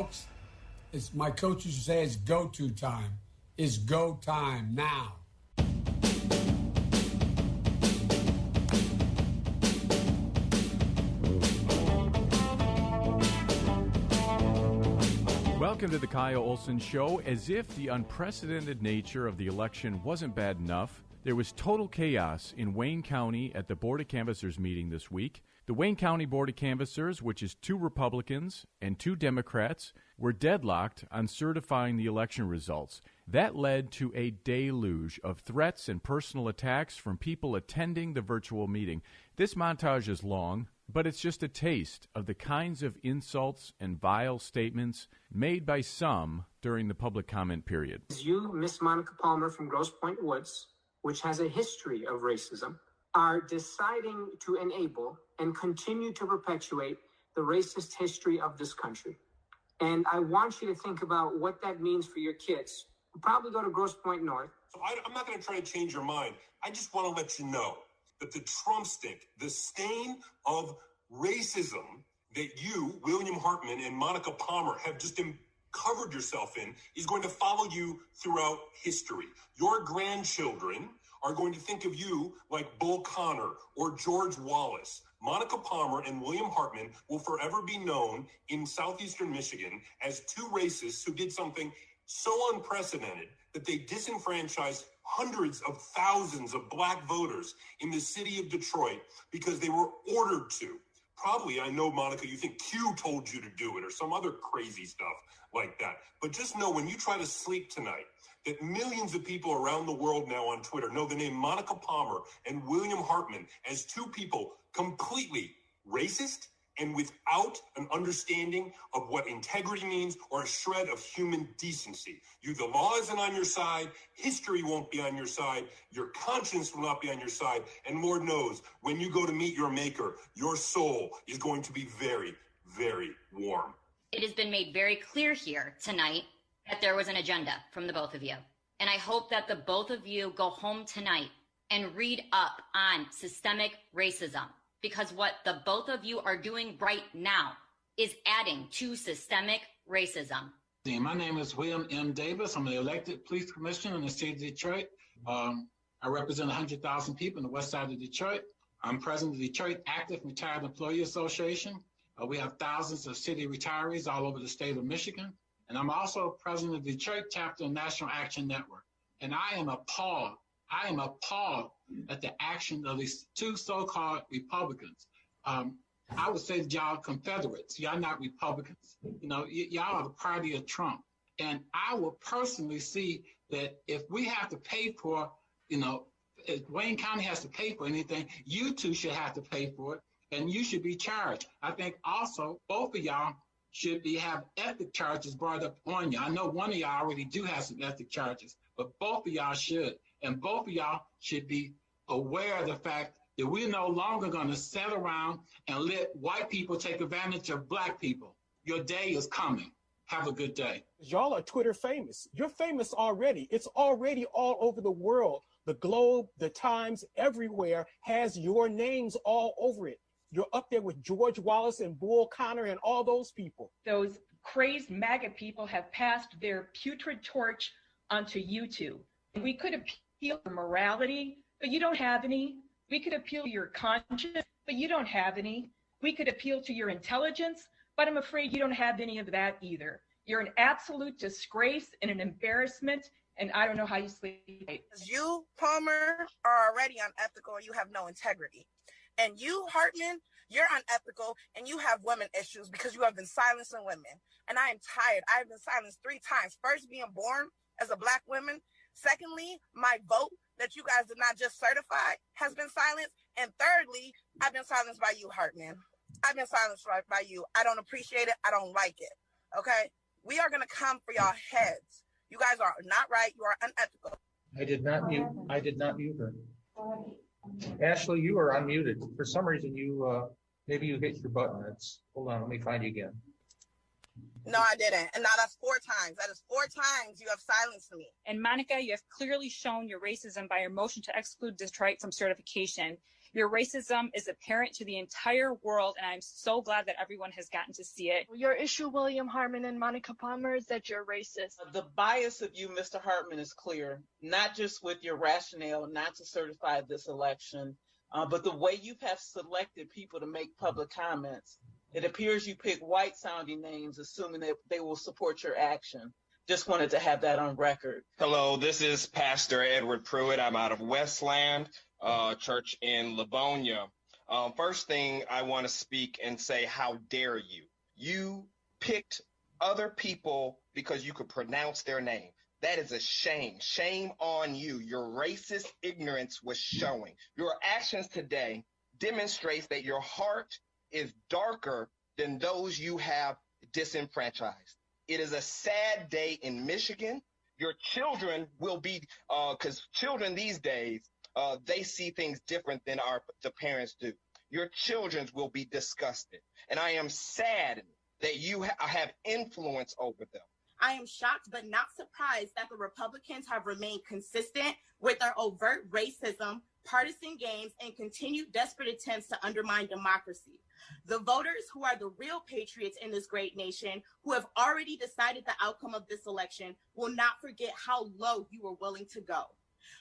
Folks, it's my coach used to say it's go-to time. It's go time now. Welcome to the Kyle Olson Show. As if the unprecedented nature of the election wasn't bad enough, there was total chaos in Wayne County at the Board of Canvassers meeting this week. The Wayne County Board of Canvassers, which is 2 Republicans and 2 Democrats, were deadlocked on certifying the election results. That led to a deluge of threats and personal attacks from people attending the virtual meeting. This montage is long, but it's just a taste of the kinds of insults and vile statements made by some during the public comment period. You, Miss Monica Palmer from Grosse Pointe Woods, which has a history of racism, are deciding to enable and continue to perpetuate the racist history of this country. And I want you to think about what that means for your kids. You'll probably go to Grosse Pointe North. So I'm not going to try to change your mind. I just want to let you know that the Trump stink, the stain of racism that you, William Hartman, and Monica Palmer have just covered yourself in is going to follow you throughout history. Your grandchildren are going to think of you like Bull Connor or George Wallace. Monica Palmer and William Hartman will forever be known in southeastern Michigan as 2 racists who did something so unprecedented that they disenfranchised hundreds of thousands of black voters in the city of Detroit because they were ordered to. Probably, I know, Monica, you think Q told you to do it or some other crazy stuff like that. But just know when you try to sleep tonight, that millions of people around the world now on Twitter know the name Monica Palmer and William Hartman as 2 people completely racist and without an understanding of what integrity means or a shred of human decency. The law isn't on your side, history won't be on your side, your conscience will not be on your side, and Lord knows, when you go to meet your maker, your soul is going to be very, very warm. It has been made very clear here tonight that there was an agenda from the both of you. And I hope that the both of you go home tonight and read up on systemic racism, because what the both of you are doing right now is adding to systemic racism. My name is William M. Davis. I'm the elected police commissioner in the state of Detroit. I represent 100,000 people in the west side of Detroit. I'm president of the Detroit Active Retired Employee Association. We have thousands of city retirees all over the state of Michigan. And I'm also president of the Detroit chapter of National Action Network. And I am appalled at the action of these 2 so-called Republicans. I would say y'all Confederates. Y'all not Republicans. Y'all are the party of Trump. And I will personally see that if we have to pay for, if Wayne County has to pay for anything, you 2 should have to pay for it, and you should be charged. I think also both of y'all should have ethic charges brought up on you. I know one of y'all already do have some ethic charges, but both of y'all should. And both of y'all should be aware of the fact that we're no longer going to sit around and let white people take advantage of black people. Your day is coming. Have a good day. Y'all are Twitter famous. You're famous already. It's already all over the world. The Globe, the Times, everywhere has your names all over it. You're up there with George Wallace and Bull Connor and all those people. Those crazed MAGA people have passed their putrid torch onto you 2. We could appeal to morality, but you don't have any. We could appeal to your conscience, but you don't have any. We could appeal to your intelligence, but I'm afraid you don't have any of that either. You're an absolute disgrace and an embarrassment, and I don't know how you sleep. You, Palmer, are already unethical and you have no integrity. And you, Hartman, you're unethical and you have women issues because you have been silencing women. And I am tired. I've been silenced 3 times. First, being born as a black woman. Secondly, my vote that you guys did not just certify has been silenced. And thirdly, I've been silenced by you, Hartman. I've been silenced by you. I don't appreciate it. I don't like it. Okay? We are going to come for y'all heads. You guys are not right. You are unethical. I did not mute her. Ashley, you are unmuted. For some reason, maybe you hit your button. Hold on, let me find you again. No, I didn't. And now that's 4 times. That is 4 times you have silenced me. And Monica, you have clearly shown your racism by your motion to exclude Detroit from certification. Your racism is apparent to the entire world, and I'm so glad that everyone has gotten to see it. Your issue, William Hartman and Monica Palmer, is that you're racist. The bias of you, Mr. Hartman, is clear, not just with your rationale not to certify this election, but the way you have selected people to make public comments. It appears you pick white-sounding names, assuming that they will support your action. Just wanted to have that on record. Hello, this is Pastor Edward Pruitt. I'm out of Westland Church in Livonia. First thing I want to speak and say, how dare you? You picked other people because you could pronounce their name. That is a shame. Shame on you. Your racist ignorance was showing. Your actions today demonstrates that your heart is darker than those you have disenfranchised. It is a sad day in Michigan. Your children will be, because children these days, they see things different than the parents do. Your children will be disgusted. And I am saddened that you have influence over them. I am shocked but not surprised that the Republicans have remained consistent with their overt racism, partisan games, and continued desperate attempts to undermine democracy. The voters who are the real patriots in this great nation, who have already decided the outcome of this election, will not forget how low you were willing to go.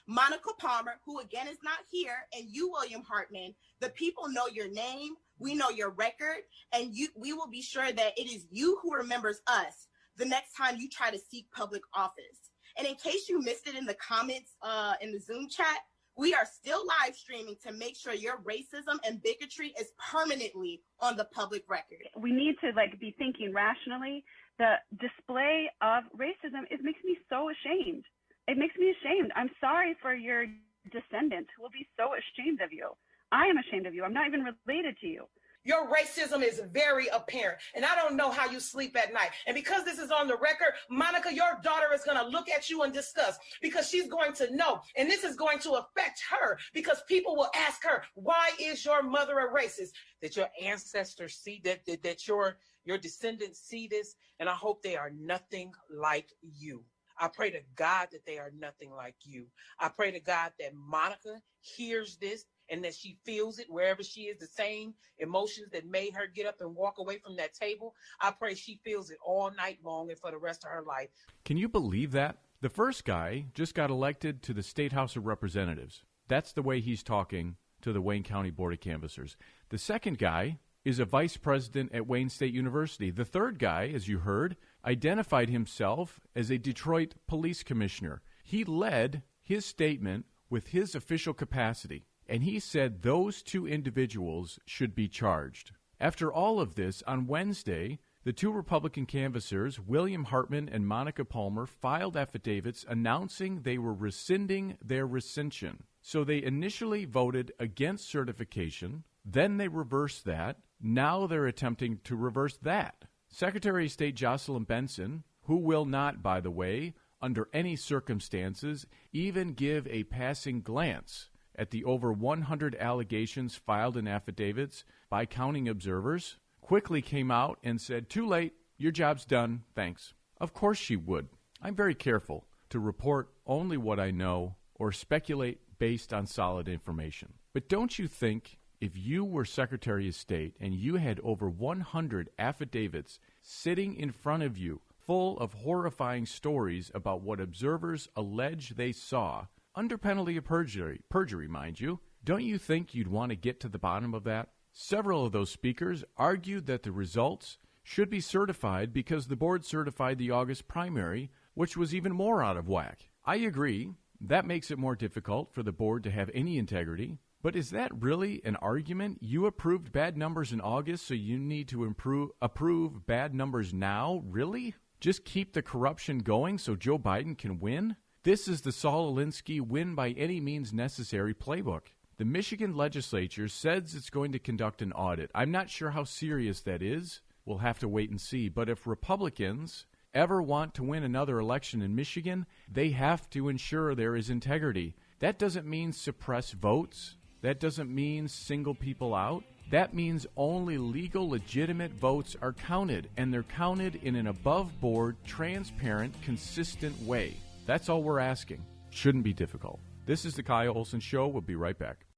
Monica Palmer, who again is not here, and you, William Hartman, the people know your name, we know your record, and we will be sure that it is you who remembers us the next time you try to seek public office. And in case you missed it in the comments in the Zoom chat, we are still live streaming to make sure your racism and bigotry is permanently on the public record. We need to be thinking rationally. The display of racism, it makes me so ashamed. It makes me ashamed. I'm sorry for your descendants who will be so ashamed of you. I am ashamed of you. I'm not even related to you. Your racism is very apparent, and I don't know how you sleep at night. And because this is on the record, Monica, your daughter is going to look at you and discuss, because she's going to know, and this is going to affect her, because people will ask her, why is your mother a racist? That your ancestors see that your descendants see this, and I hope they are nothing like you. I pray to God that they are nothing like you. I pray to God that Monica hears this and that she feels it wherever she is, the same emotions that made her get up and walk away from that table. I pray she feels it all night long and for the rest of her life. Can you believe that? The first guy just got elected to the State House of Representatives. That's the way he's talking to the Wayne County Board of Canvassers. The second guy is a vice president at Wayne State University. The third guy, as you heard, identified himself as a Detroit police commissioner. He led his statement with his official capacity, and he said those two individuals should be charged. After all of this, on Wednesday, the two Republican canvassers, William Hartman and Monica Palmer, filed affidavits announcing they were rescinding their rescission. So they initially voted against certification, then they reversed that. Now they're attempting to reverse that. Secretary of State Jocelyn Benson, who will not, by the way, under any circumstances, even give a passing glance at the over 100 allegations filed in affidavits by counting observers, quickly came out and said, "Too late, your job's done, thanks." Of course she would. I'm very careful to report only what I know or speculate based on solid information. But don't you think if you were Secretary of State and you had over 100 affidavits sitting in front of you full of horrifying stories about what observers allege they saw, under penalty of perjury, mind you, don't you think you'd want to get to the bottom of that? Several of those speakers argued that the results should be certified because the board certified the August primary, which was even more out of whack. I agree. That makes it more difficult for the board to have any integrity. But is that really an argument? You approved bad numbers in August, so you need to approve bad numbers now? Really? Just keep the corruption going so Joe Biden can win? This is the Saul Alinsky win by any means necessary playbook. The Michigan legislature says it's going to conduct an audit. I'm not sure how serious that is. We'll have to wait and see. But if Republicans ever want to win another election in Michigan, they have to ensure there is integrity. That doesn't mean suppress votes. That doesn't mean single people out. That means only legal, legitimate votes are counted, and they're counted in an above-board, transparent, consistent way. That's all we're asking. Shouldn't be difficult. This is the Kyle Olson Show. We'll be right back.